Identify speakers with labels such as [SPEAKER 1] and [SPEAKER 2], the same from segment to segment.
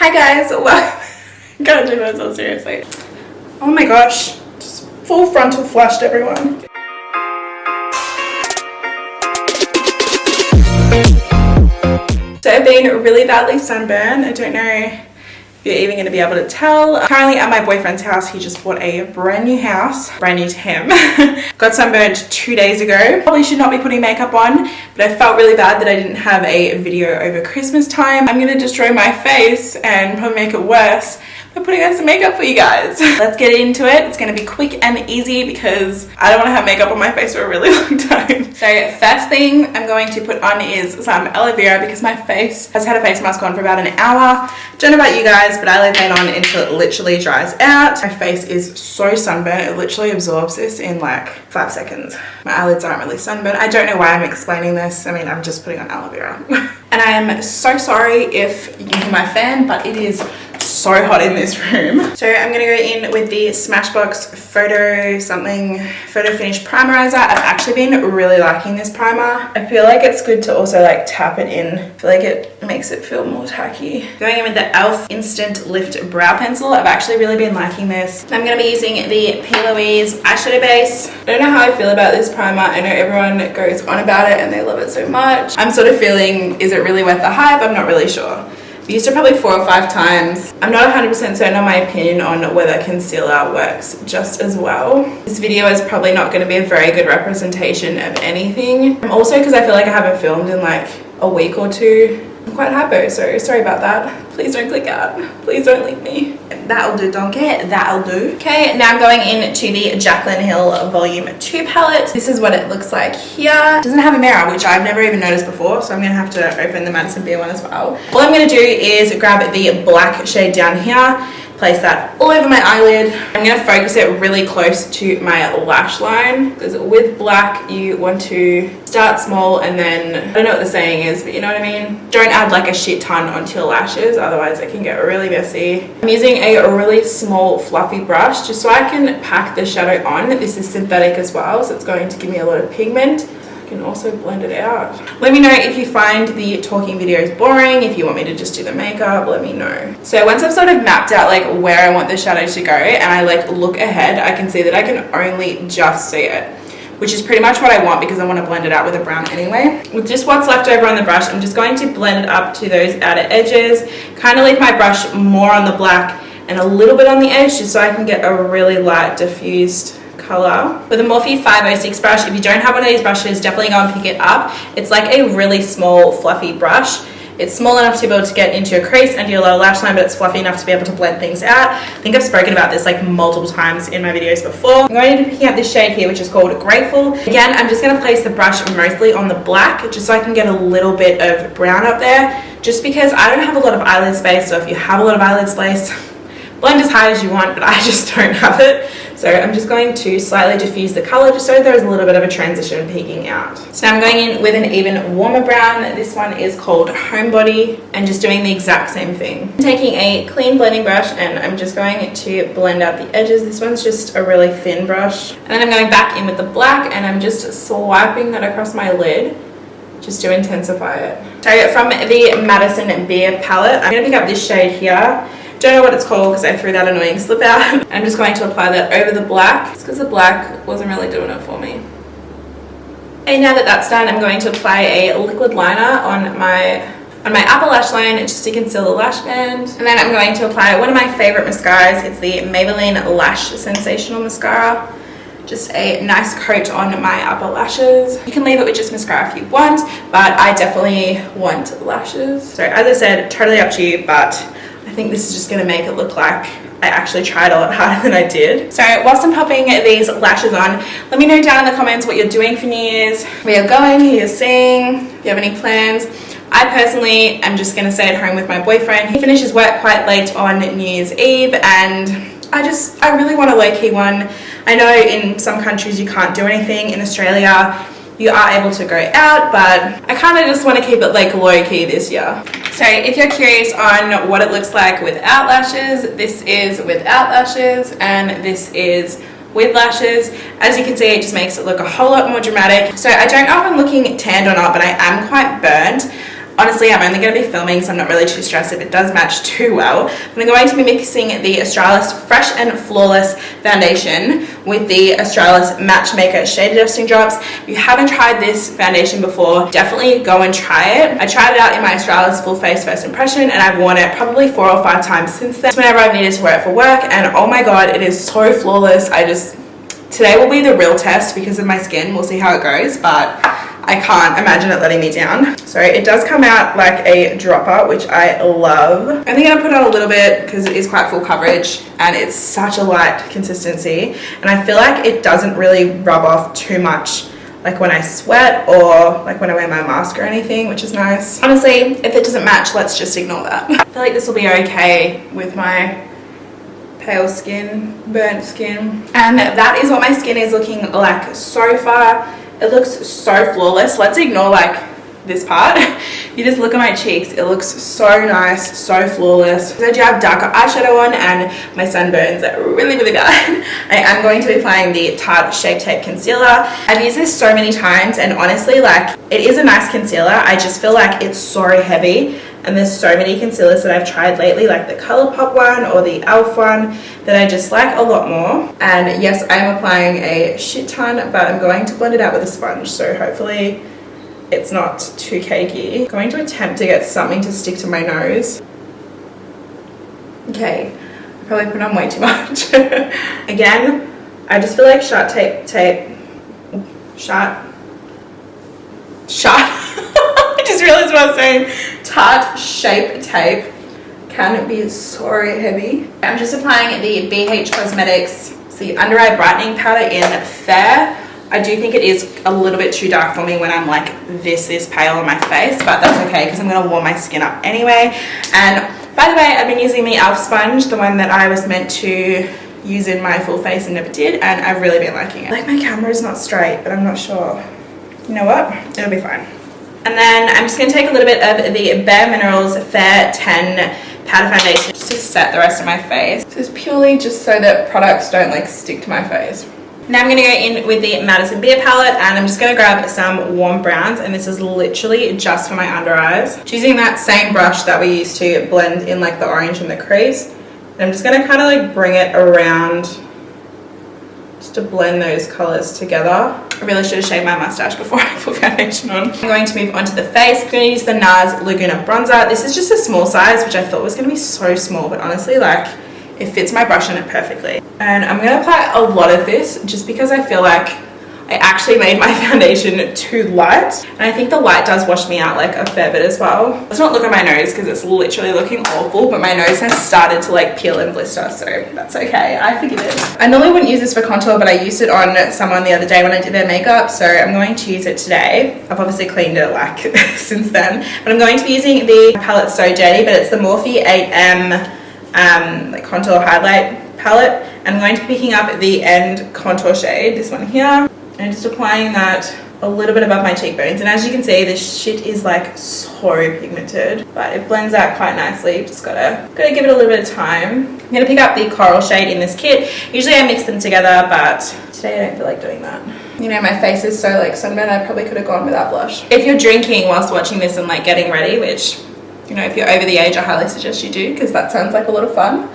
[SPEAKER 1] Hi guys, well, gotta take that so seriously. Oh my gosh, just full frontal flushed everyone. So I've been really badly sunburned. I don't know if you're even going to be able to tell. Currently at my boyfriend's house. He just bought a brand new house, brand new to him. Got sunburned 2 days ago. Probably should not be putting makeup on, but I felt really bad that I didn't have a video over Christmas time. I'm going to destroy my face and probably make it worse by putting on some makeup for you guys. Let's get into it. It's going to be quick and easy because I don't want to have makeup on my face for a really long time. So first thing I'm going to put on is some aloe vera because my face has had a face mask on for about an hour. Don't know about you guys, but I leave mine on until it literally dries out. My face is so sunburnt. It literally absorbs this in like 5 seconds. My eyelids aren't really sunburnt. I don't know why I'm explaining this. I mean, I'm just putting on aloe vera. And I am so sorry if you can hear my fan, but it is so hot in this room. So I'm gonna go in with the Smashbox Photo Finish Primerizer. I've actually been really liking this primer. I feel like it's good to also like tap it in. I feel like it makes it feel more tacky. Going in with the e.l.f. Instant Lift Brow Pencil. I've actually really been liking this. I'm gonna be using the P. Louise eyeshadow base. I don't know how I feel about this primer. I know everyone goes on about it and they love it so much. I'm sort of feeling, is it really worth the hype? I'm not really sure. I've used it probably 4 or 5 times. I'm not 100% certain on my opinion on whether concealer works just as well. This video is probably not going to be a very good representation of anything. Also because I feel like I haven't filmed in like a week or 2. I'm quite hypo, so sorry about that. Please don't click out. Please don't leave me. That'll do, donkey. That'll do. Okay, now I'm going into the Jaclyn Hill Volume 2 palette. This is what it looks like here. It doesn't have a mirror, which I've never even noticed before, so I'm going to have to open the Madison Beer one as well. All I'm going to do is grab the black shade down here, place that all over my eyelid. I'm going to focus it really close to my lash line because with black you want to start small and then, I don't know what the saying is, but you know what I mean? Don't add like a shit ton onto your lashes, otherwise it can get really messy. I'm using a really small fluffy brush just so I can pack the shadow on. This is synthetic as well, so it's going to give me a lot of pigment. Can also blend it out. Let me know if you find the talking videos boring, if you want me to just do the makeup, let me know. So once I've sort of mapped out like where I want the shadow to go and I like look ahead, I can see that I can only just see it, which is pretty much what I want because I want to blend it out with a brown anyway. With just what's left over on the brush, I'm just going to blend it up to those outer edges, kind of leave my brush more on the black and a little bit on the edge just so I can get a really light diffused color. With a Morphe 506 brush, if you don't have one of these brushes, definitely go and pick it up. It's like a really small fluffy brush. It's small enough to be able to get into your crease and your lower lash line, but it's fluffy enough to be able to blend things out. I think I've spoken about this like multiple times in my videos before. I'm going to be picking up this shade here, which is called Grateful. Again, I'm just going to place the brush mostly on the black, just so I can get a little bit of brown up there, just because I don't have a lot of eyelid space. So if you have a lot of eyelid space, blend as high as you want, but I just don't have it. So I'm just going to slightly diffuse the color just so there's a little bit of a transition peeking out. So now I'm going in with an even warmer brown. This one is called Homebody and just doing the exact same thing. I'm taking a clean blending brush and I'm just going to blend out the edges. This one's just a really thin brush. And then I'm going back in with the black and I'm just swiping that across my lid just to intensify it. So from the Madison Beer palette, I'm going to pick up this shade here. Don't know what it's called because I threw that annoying slip out. I'm just going to apply that over the black. It's because the black wasn't really doing it for me. And now that that's done, I'm going to apply a liquid liner on my upper lash line just to conceal the lash band. And then I'm going to apply one of my favorite mascaras. It's the Maybelline Lash Sensational Mascara. Just a nice coat on my upper lashes. You can leave it with just mascara if you want, but I definitely want lashes. So as I said, totally up to you, but I think this is just going to make it look like I actually tried a lot harder than I did. So whilst I'm popping these lashes on, let me know down in the comments what you're doing for New Year's, where you're going, who you're seeing, if you have any plans. I personally am just going to stay at home with my boyfriend. He finishes work quite late on New Year's Eve and I really want a low-key one. I know in some countries you can't do anything. In Australia you are able to go out, but I kind of just want to keep it like low-key this year. So if you're curious on what it looks like without lashes, this is without lashes and this is with lashes. As you can see, it just makes it look a whole lot more dramatic. So I don't know if I'm looking tanned or not, but I am quite burnt. Honestly, I'm only going to be filming, so I'm not really too stressed if it does match too well. But I'm going to be mixing the Australis Fresh and Flawless foundation with the Australis Matchmaker Shade Adjusting Drops. If you haven't tried this foundation before, definitely go and try it. I tried it out in my Australis Full Face First Impression, and I've worn it probably 4 or 5 times since then, whenever I've needed to wear it for work, and oh my god, it is so flawless. Today will be the real test because of my skin. We'll see how it goes, but I can't imagine it letting me down. So it does come out like a dropper, which I love. I'm only going to put on a little bit because it is quite full coverage and it's such a light consistency, and I feel like it doesn't really rub off too much like when I sweat or like when I wear my mask or anything, which is nice. Honestly, if it doesn't match, let's just ignore that. I feel like this will be okay with my pale skin, burnt skin. And that is what my skin is looking like so far. It looks so flawless. Let's ignore like this part. You just look at my cheeks, it looks so nice, so flawless. I do have darker eyeshadow on and my sunburns are really bad. I am going to be applying the Tarte Shape Tape Concealer. I've used this so many times, and honestly, like, it is a nice concealer. I just feel like it's so heavy, and there's so many concealers that I've tried lately, like the ColourPop one or the e.l.f. one, that I just like a lot more. And yes, I am applying a shit ton, but I'm going to blend it out with a sponge, so hopefully it's not too cakey. I'm going to attempt to get something to stick to my nose. Okay, I probably put on way too much. Again, I just feel like Tarte I just realized what I was saying. Tarte Shape Tape can be so heavy. I'm just applying the BH Cosmetics, the Under Eye Brightening Powder in Fair. I do think it is a little bit too dark for me when I'm like this pale on my face, but that's okay because I'm going to warm my skin up anyway. And by the way, I've been using the e.l.f. sponge, the one that I was meant to use in my full face and never did, and I've really been liking it. Like, my camera is not straight, but I'm not sure. You know what? It'll be fine. And then I'm just going to take a little bit of the Bare Minerals Fair 10 powder foundation just to set the rest of my face. This is purely just so that products don't like stick to my face. Now I'm going to go in with the Madison Beer palette, and I'm just going to grab some warm browns, and this is literally just for my under eyes. Just using that same brush that we used to blend in like the orange and the crease. And I'm just going to kind of like bring it around just to blend those colours together. I really should have shaved my mustache before I put foundation on. I'm going to move on to the face. I'm going to use the NARS Laguna Bronzer. This is just a small size, which I thought was going to be so small, but honestly, like, it fits my brush on it perfectly. And I'm going to apply a lot of this just because I feel like I actually made my foundation too light. And I think the light does wash me out like a fair bit as well. Let's not look at my nose because it's literally looking awful, but my nose has started to like peel and blister, so that's okay. I forgive it. I normally wouldn't use this for contour, but I used it on someone the other day when I did their makeup, so I'm going to use it today. I've obviously cleaned it like since then, but I'm going to be using the palette So Dirty, but it's the Morphe 8M like contour highlight palette. I'm going to be picking up the End contour shade, this one here, and just applying that a little bit above my cheekbones. And as you can see, this shit is like so pigmented, but it blends out quite nicely. You've just gotta give it a little bit of time. I'm gonna pick up the Coral shade in this kit. Usually I mix them together, but today I don't feel like doing that. You know, my face is so like sunburned, I probably could have gone without blush. If you're drinking whilst watching this and like getting ready, which, you know, if you're over the age, I highly suggest you do, because that sounds like a lot of fun.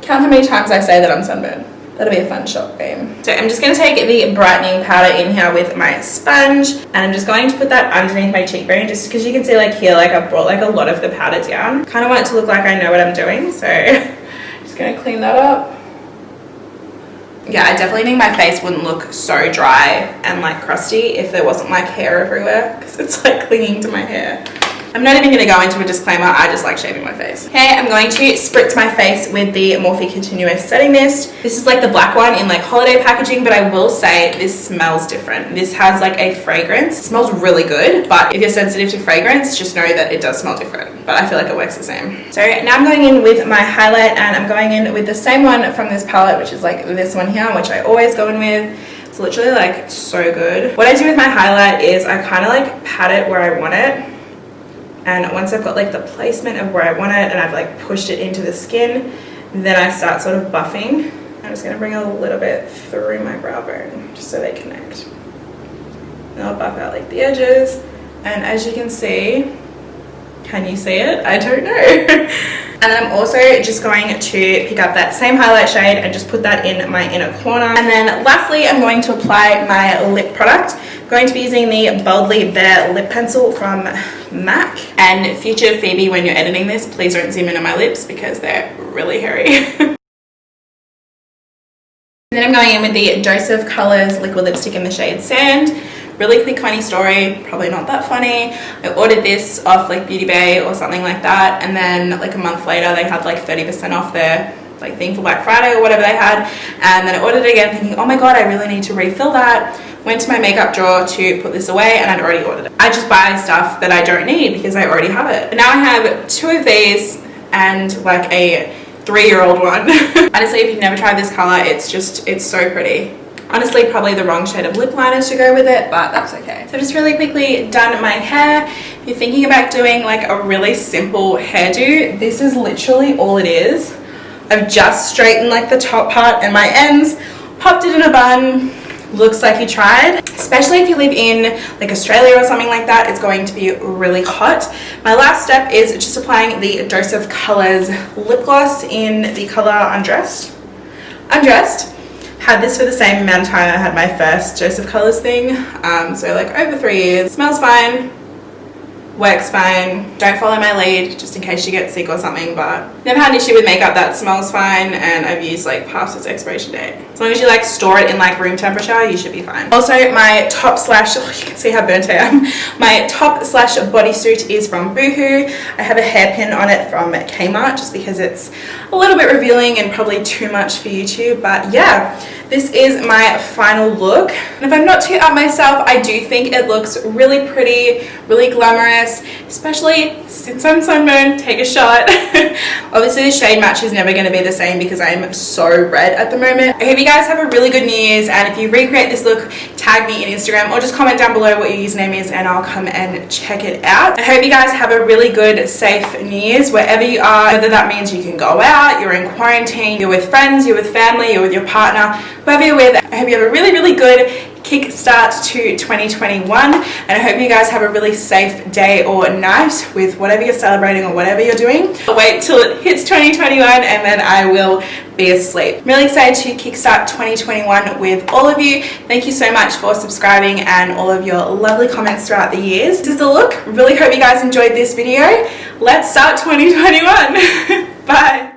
[SPEAKER 1] Count how many times I say that I'm sunburned. That'll be a fun shot game. So I'm just going to take the brightening powder in here with my sponge, and I'm just going to put that underneath my cheekbone, just because you can see like here, like I've brought like a lot of the powder down. Kind of want it to look like I know what I'm doing, so just going to clean that up. Yeah, I definitely think my face wouldn't look so dry and like crusty if there wasn't like hair everywhere, because it's like clinging to my hair. I'm not even going to go into a disclaimer, I just like shaving my face. Okay, I'm going to spritz my face with the Morphe Continuous Setting Mist. This is like the black one in like holiday packaging, but I will say this smells different. This has like a fragrance. It smells really good, but if you're sensitive to fragrance, just know that it does smell different, but I feel like it works the same. So now I'm going in with my highlight, and I'm going in with the same one from this palette, which is like this one here, which I always go in with. It's literally like so good. What I do with my highlight is I kind of like pat it where I want it. And once I've got like the placement of where I want it and I've like pushed it into the skin, then I start sort of buffing. I'm just gonna bring a little bit through my brow bone just so they connect. And I'll buff out like the edges. And as you can see, Can you see it? I don't know. And then I'm also just going to pick up that same highlight shade and just put that in my inner corner. And then lastly, I'm going to apply my lip product. I'm going to be using the Boldly Bare lip pencil from MAC. And future Phoebe, when you're editing this, please don't zoom in on my lips because they're really hairy. And then I'm going in with the Dose of Colors liquid lipstick in the shade Sand. Really quick funny story, probably not that funny. I ordered this off like Beauty Bay or something like that, and then like a month later they had like 30% off their like thing for Black Friday or whatever they had, and then I ordered it again thinking, oh my god, I really need to refill that. Went to my makeup drawer to put this away and I'd already ordered it. I just buy stuff that I don't need because I already have it. But now I have 2 of these and like a 3-year-old one. Honestly, if you've never tried this color, it's so pretty. Honestly, probably the wrong shade of lip liner to go with it, but that's okay. So just really quickly done my hair. If you're thinking about doing like a really simple hairdo, this is literally all it is. I've just straightened like the top part and my ends, popped it in a bun. Looks like you tried. Especially if you live in like Australia or something like that, it's going to be really hot. My last step is just applying the Dose of Colors lip gloss in the color Undressed. Had this for the same amount of time I had my first Dose of Colors thing, so like over 3 years. Smells fine, works fine. Don't follow my lead just in case you get sick or something, but never had an issue with makeup that smells fine, and I've used like past its expiration date. As long as you like store it in like room temperature, you should be fine. Also, my top slash, oh, you can see how burnt I am. My top slash bodysuit is from Boohoo. I have a hairpin on it from Kmart just because it's a little bit revealing and probably too much for YouTube, but yeah. This is my final look, and if I'm not too up myself, I do think it looks really pretty, really glamorous, especially since I'm sunburned. Take a shot. Obviously the shade match is never going to be the same because I'm so red at the moment. I hope you guys have a really good New Year's, and if you recreate this look, tag me in Instagram or just comment down below what your username is and I'll come and check it out. I hope you guys have a really good, safe New Year's wherever you are, whether that means you can go out, you're in quarantine, you're with friends, you're with family, you're with your partner, whoever you're with. I hope you have a really, really good kick start to 2021, and I hope you guys have a really safe day or night with whatever you're celebrating or whatever you're doing. I'll wait till it hits 2021 and then I will be asleep. I'm really excited to kickstart 2021 with all of you. Thank you so much for subscribing and all of your lovely comments throughout the years. This is the look. Really hope you guys enjoyed this video. Let's start 2021. Bye.